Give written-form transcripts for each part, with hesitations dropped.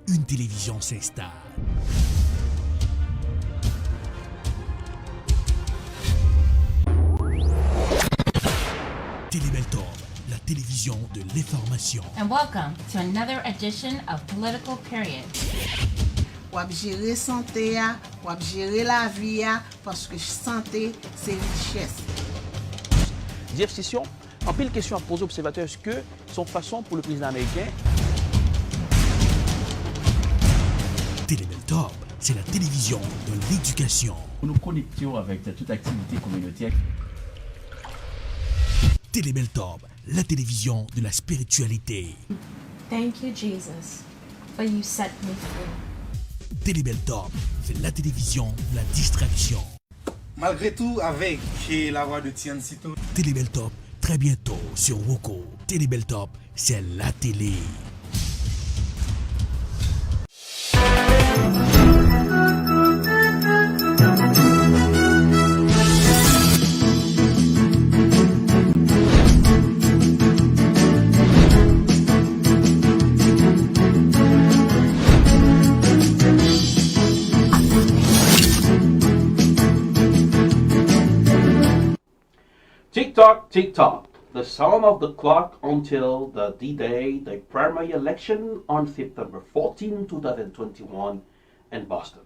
une télévision s'installe. Télébeltor, la télévision de l'information. And welcome to another edition of Political Period. Wap gérer santé ya, wap gérer la vie ya, parce que santé c'est richesse. Jeff Session, en pile question à poser aux observateurs, est-ce que son façon pour le président américain? Télébeltor, c'est la télévision de l'éducation. Nous nous connections avec toute activité communautaire. Télébeltor, la télévision de la spiritualité. Thank you, Jesus, for you set me free. Télébeltor, c'est la télévision de la distraction. Malgré tout, avec la voix de Tian Sito. Télébeltor, très bientôt sur Woko. Télébeltor, c'est la télé. Tick-tock, tick-tock, the sound of the clock until the D-Day, the primary election on September 14, 2021 in Boston.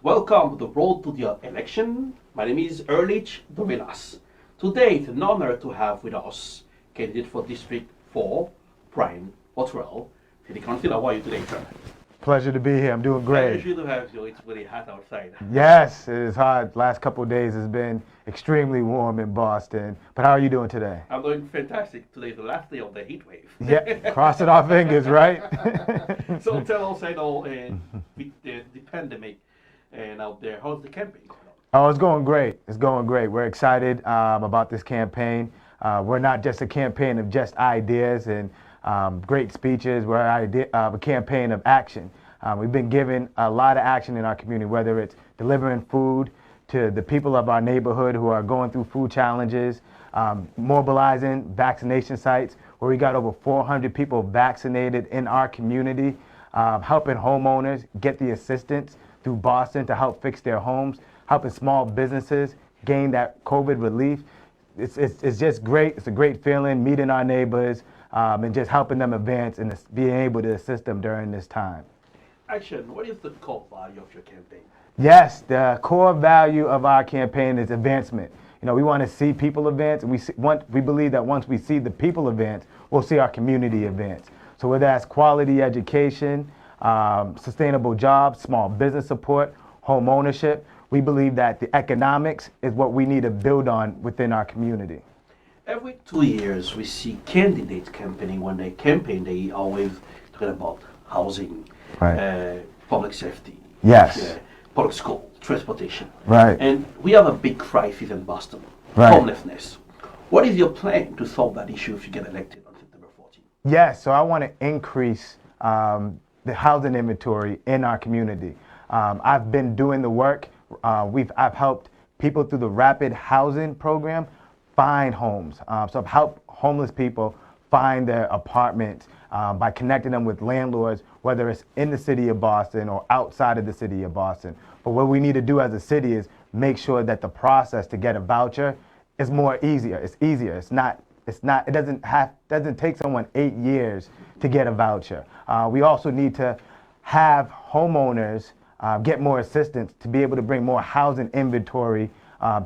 Welcome to the road to the election. My name is Erlich Dorelas. Today, it's an honor to have with us candidate for District 4, Brian Worrell. City Council, how are you today, sir? Pleasure to be here. I'm doing great. Pleasure to have you. It's really hot outside. Yes, it is hot. Last couple of days has been extremely warm in Boston. But how are you doing today? I'm doing fantastic. Today is the last day of the heat wave. Yeah, crossing our fingers, right? So tell us, with the pandemic and out there, how's the campaign going on? Oh, it's going great. It's going great. We're excited about this campaign. We're not just a campaign of just ideas and great speeches. We're a campaign of action. We've been given a lot of action in our community, whether it's delivering food to the people of our neighborhood who are going through food challenges, mobilizing vaccination sites, where we got over 400 people vaccinated in our community, helping homeowners get the assistance through Boston to help fix their homes, helping small businesses gain that COVID relief. It's just great. It's a great feeling meeting our neighbors and just helping them advance and being able to assist them during this time. Action, what is the core value of your campaign? Yes, the core value of our campaign is advancement. You know, we want to see people advance, and we believe that once we see the people advance, we'll see our community advance. So whether that's quality education, sustainable jobs, small business support, home ownership, we believe that the economics is what we need to build on within our community. Every 2 years, we see candidates campaigning. When they campaign, they always talk about housing, Right. Public safety, Yes. public school, transportation. Right. And we have a big crisis in Boston, Right. homelessness. What is your plan to solve that issue if you get elected on September 14th? Yes, so I want to increase the housing inventory in our community. I've been doing the work. I've helped people through the Rapid Housing Program find homes. So I've helped homeless people find their apartments by connecting them with landlords, whether it's in the city of Boston or outside of the city of Boston. But what we need to do as a city is make sure that the process to get a voucher is easier. It's easier. It doesn't take someone 8 years to get a voucher. We also need to have homeowners get more assistance to be able to bring more housing inventory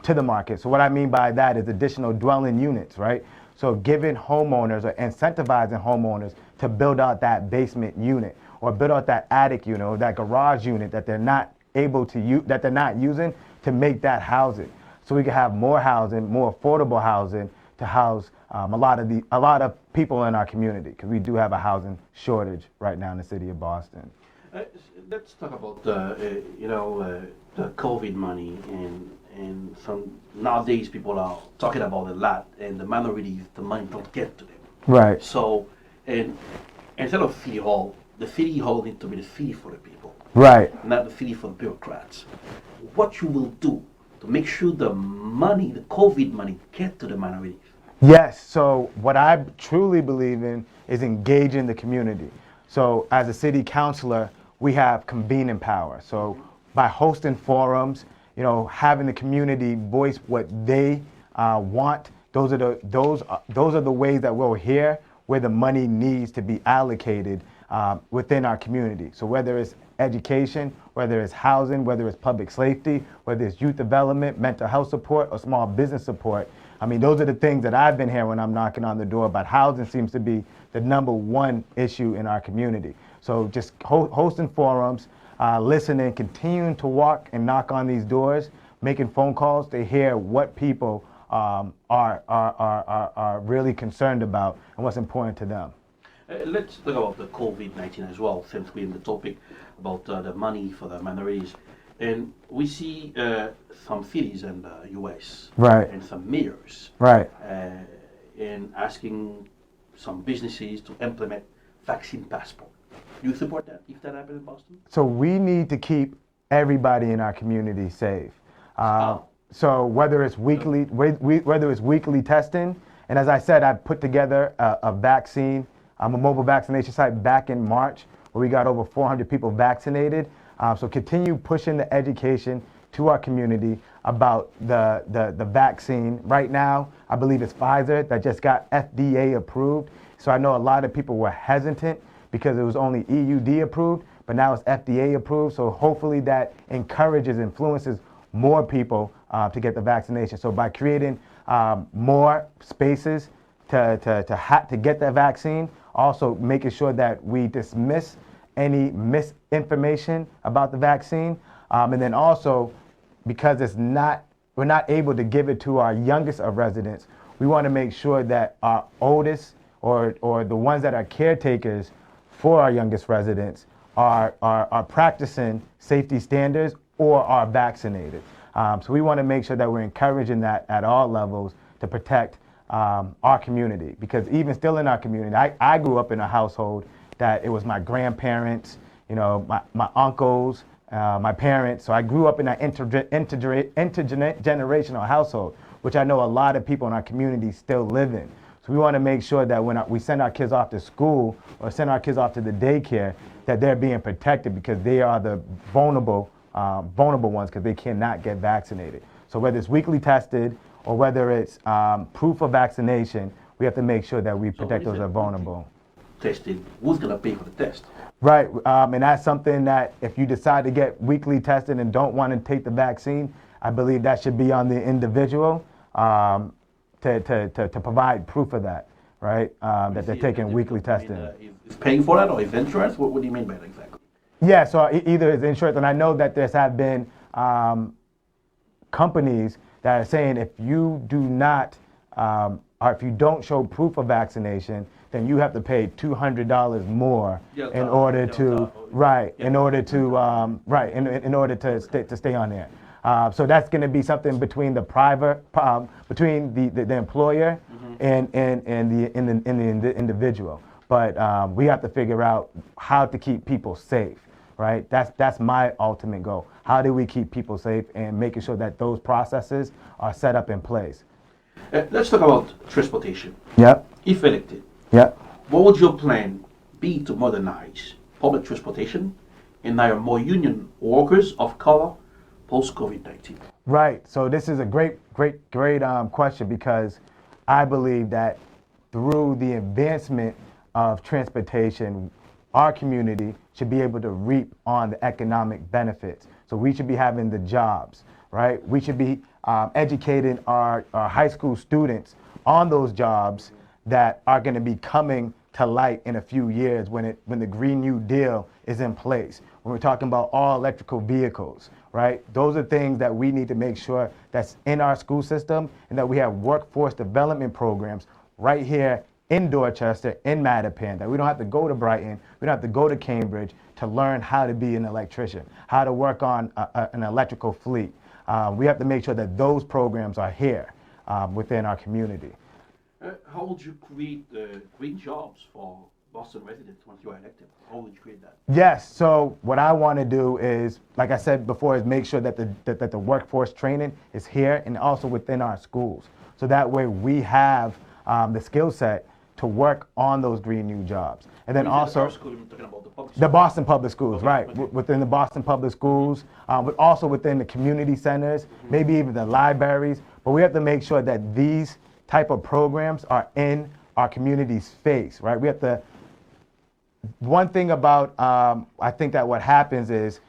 to the market. So what I mean by that is additional dwelling units, right? So giving homeowners or incentivizing homeowners to build out that basement unit or build out that attic unit or that garage unit that they're not able to use, that they're not using, to make that housing. So we can have more housing, more affordable housing to house a lot of people in our community, because we do have a housing shortage right now in the city of Boston. Let's talk about the COVID money and some nowadays people are talking about a lot, and the minorities, the money don't get to them. Right. So, and instead of city hall, the city hall needs to be the city for the people, Right. not the city for the bureaucrats. What you will do to make sure the money, the COVID money, get to the minorities? Yes, so what I truly believe in is engaging the community. So as a city councilor, we have convening power. So by hosting forums, having the community voice what they want, those are the ways that we'll hear where the money needs to be allocated within our community. So whether it's education, whether it's housing, whether it's public safety, whether it's youth development, mental health support, or small business support. I mean, those are the things that I've been hearing when I'm knocking on the door, but housing seems to be the #1 issue in our community. So just hosting forums, listening, continuing to walk and knock on these doors, making phone calls to hear what people are really concerned about and what's important to them. Let's talk about the COVID-19 as well, since we're in the topic about the money for the minorities. And we see some cities in the US Right. and some mayors Right. in asking some businesses to implement vaccine passport. Do you support that if that happened in Boston? So we need to keep everybody in our community safe. So whether it's weekly testing, and as I said, I put together a vaccine, a mobile vaccination site back in March, where we got over 400 people vaccinated. So continue pushing the education to our community about the vaccine. Right now, I believe it's Pfizer that just got FDA approved. So I know a lot of people were hesitant because it was only EUD approved, but now it's FDA approved. So hopefully that influences more people to get the vaccination. So by creating more spaces to get that vaccine, also making sure that we dismiss any misinformation about the vaccine, and then also because we're not able to give it to our youngest of residents, we want to make sure that our oldest or the ones that are caretakers for our youngest residents are practicing safety standards or are vaccinated. So we want to make sure that we're encouraging that at all levels to protect our community, because even still in our community, I grew up in a household that it was my grandparents, my uncles, my parents. So I grew up in that intergenerational household, which I know a lot of people in our community still live in. So we want to make sure that when we send our kids off to school or send our kids off to the daycare, that they're being protected, because they are the vulnerable ones, because they cannot get vaccinated. So whether it's weekly tested or whether it's proof of vaccination, we have to make sure that we protect those that are vulnerable. Tested, who's going to pay for the test? Right, and that's something that if you decide to get weekly tested and don't want to take the vaccine, I believe that should be on the individual to provide proof of that, right? That they're taking weekly testing. Is paying for that, or is insurance? What do you mean by that exactly? Yeah, so either it's insurance, and I know that there have been companies that are saying if you do not, or if you don't show proof of vaccination, then you have to pay $200 more in order to stay on there. So that's going to be something between the between the employer and the individual. But we have to figure out how to keep people safe, right? That's my ultimate goal. How do we keep people safe and making sure that those processes are set up in place? Let's talk about transportation. Yep. If elected, yep. What would your plan be to modernize public transportation and hire more union workers of color post-COVID-19? Right. So this is a great question, because I believe that through the advancement of transportation, our community should be able to reap on the economic benefits. So we should be having the jobs, right? We should be educating our high school students on those jobs that are going to be coming to light in a few years when the Green New Deal is in place. When we're talking about all electrical vehicles, right? Those are things that we need to make sure that's in our school system, and that we have workforce development programs right here in Dorchester, in Mattapan, that we don't have to go to Brighton, we don't have to go to Cambridge to learn how to be an electrician, how to work on an electrical fleet. We have to make sure that those programs are here within our community. How would you create green jobs for Boston residents once you are elected? How would you create that? Yes, so what I want to do is, like I said before, is make sure that the workforce training is here and also within our schools. So that way we have the skill set to work on those green new jobs. And then When you say also our school, you're talking about the public the school. Boston Public Schools, Okay, right? okay. Within the Boston Public Schools, but also within the community centers, maybe even the libraries. But we have to make sure that these type of programs are in our community's face, right? We have to. One thing about I think that what happens is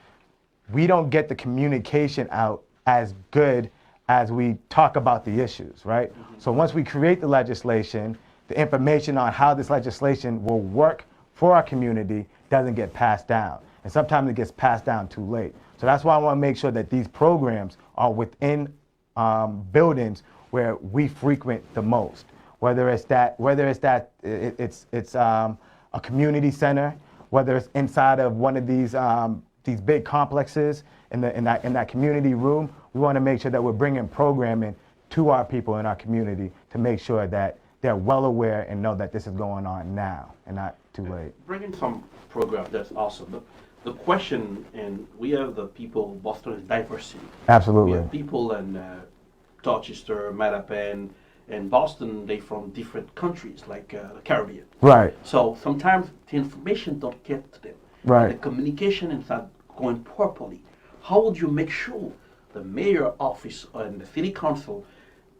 we don't get the communication out as good as we talk about the issues, right? So once we create the legislation, the information on how this legislation will work for our community doesn't get passed down. And sometimes it gets passed down too late. So that's why I want to make sure that these programs are within buildings where we frequent the most. Whether it's a community center, whether it's inside of one of these big complexes in that community room, we want to make sure that we're bringing programming to our people in our community to make sure that they're well aware and know that this is going on now and not too late. Bringing some program, that's awesome. The question, and we have the people, Boston is diversity. Absolutely. We have people in Dorchester, Mattapan, and Boston, they from different countries, like the Caribbean. Right. So sometimes the information don't get to them. Right. And the communication is not going properly. How would you make sure the mayor office and the city council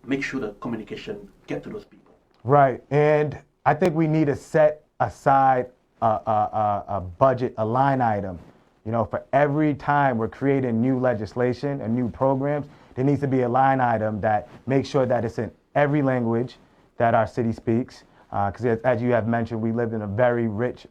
make sure the communication get to those people? Right, and I think we need to set aside a budget, a line item, for every time we're creating new legislation and new programs, there needs to be a line item that makes sure that it's in every language that our city speaks. Because as you have mentioned, we live in a very rich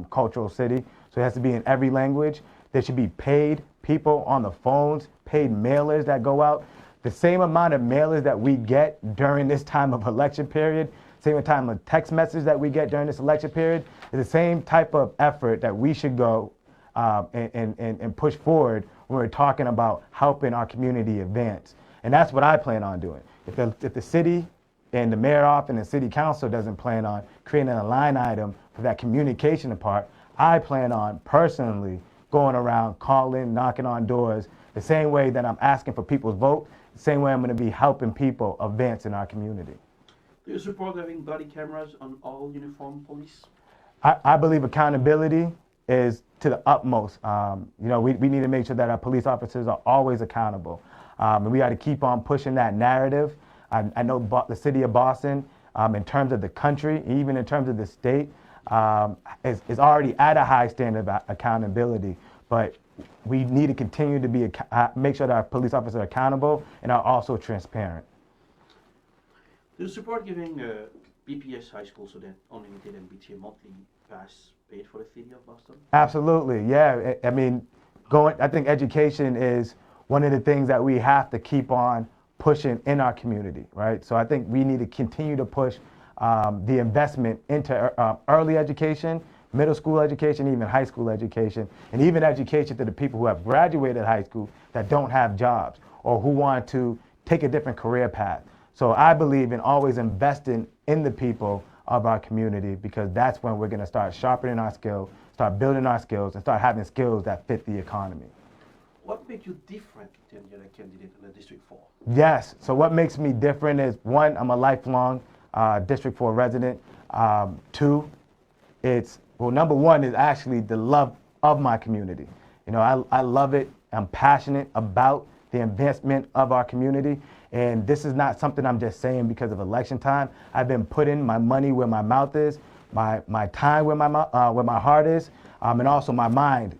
cultural city, so it has to be in every language. There should be paid people on the phones, paid mailers that go out. The same amount of mailers that we get during this time of election period, same time of text message that we get during this election period, is the same type of effort that we should go and push forward when we're talking about helping our community advance. And that's what I plan on doing. If the city and the mayor office and the city council doesn't plan on creating a line item for that communication part, I plan on personally going around calling, knocking on doors, the same way that I'm asking for people's vote, the same way I'm going to be helping people advance in our community. Do you support having body cameras on all uniformed police? I believe accountability is to the utmost. We need to make sure that our police officers are always accountable. And we got to keep on pushing that narrative. I know the city of Boston, in terms of the country, even in terms of the state, is already at a high standard of accountability. But we need to continue to make sure that our police officers are accountable and are also transparent. Do you support giving BPS high school so that unlimited and BTA monthly pass paid for the city of Boston? Absolutely, yeah. I mean, I think education is one of the things that we have to keep on pushing in our community, right? So I think we need to continue to push the investment into early education, middle school education, even high school education, and even education to the people who have graduated high school that don't have jobs or who want to take a different career path. So I believe in always investing in the people of our community, because that's when we're going to start sharpening our skills, start building our skills, and start having skills that fit the economy. What makes you different than the other candidate in the District 4? Yes, so what makes me different is, one, I'm a lifelong District 4 resident. Two, number one is actually the love of my community. I love it. I'm passionate about the advancement of our community. And this is not something I'm just saying because of election time. I've been putting my money where my mouth is, my time where my heart is, and also my mind,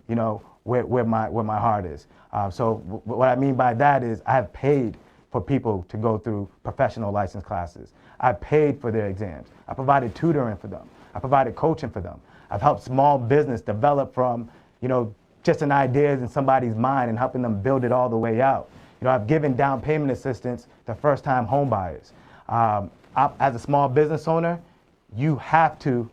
where my heart is. So what I mean by that is I have paid for people to go through professional license classes. I've paid for their exams. I provided tutoring for them. I provided coaching for them. I've helped small business develop from, just an idea in somebody's mind and helping them build it all the way out. I've given down payment assistance to first-time home buyers. As a small business owner, you have to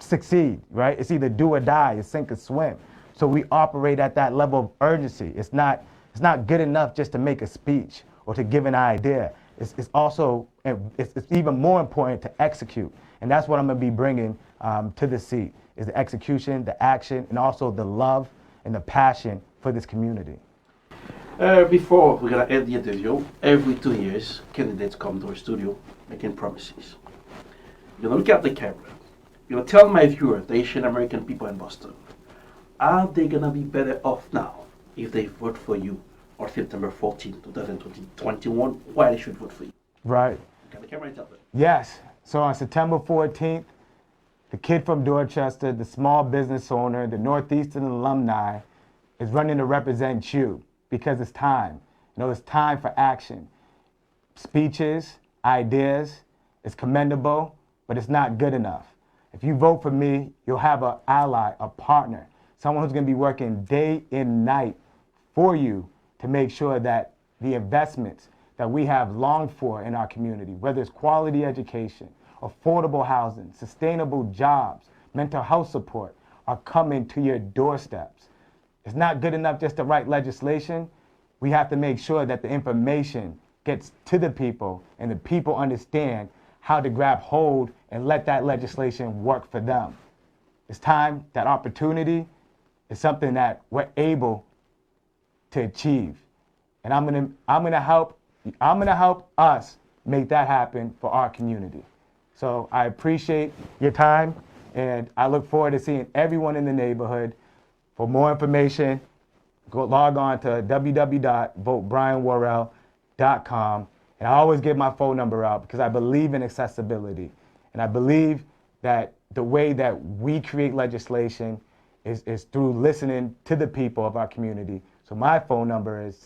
succeed, right? It's either do or die, it's sink or swim. So we operate at that level of urgency. It's not good enough just to make a speech or to give an idea. It's even more important to execute. And that's what I'm going to be bringing to the seat, is the execution, the action, and also the love and the passion for this community. Before we're going to end the interview, every 2 years, candidates come to our studio making promises. look at the camera. Tell my viewers, the Asian American people in Boston, are they gonna be better off now if they vote for you on September 14, 2021? Why they should vote for you? Right. Look at the camera and tell them. Yes. So on September 14th, the kid from Dorchester, the small business owner, the Northeastern alumni, is running to represent you because it's time. It's time for action. Speeches, ideas, it's commendable, but it's not good enough. If you vote for me, you'll have an ally, a partner, someone who's going to be working day and night for you to make sure that the investments that we have longed for in our community, whether it's quality education, affordable housing, sustainable jobs, mental health support, are coming to your doorsteps. It's not good enough just to write legislation. We have to make sure that the information gets to the people and the people understand how to grab hold and let that legislation work for them. It's time, that opportunity is something that we're able to achieve. And I'm gonna help us make that happen for our community. So I appreciate your time, and I look forward to seeing everyone in the neighborhood. For more information, log on to www.votebrianworrell.com. And I always give my phone number out because I believe in accessibility. And I believe that the way that we create legislation is through listening to the people of our community. So my phone number is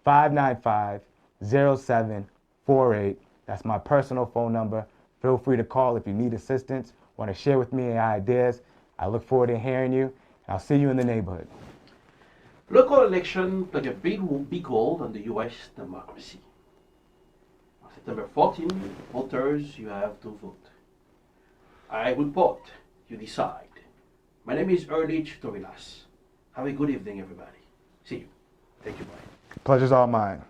617-595-0748. That's my personal phone number. Feel free to call if you need assistance, want to share with me any ideas. I look forward to hearing you, and I'll see you in the neighborhood. Local elections play a big role in the U.S. democracy. On September 14, voters, you have to vote. I report, you decide. My name is Erlich Dorelas. Have a good evening, everybody. See you. Thank you, Brian. Pleasure's all mine.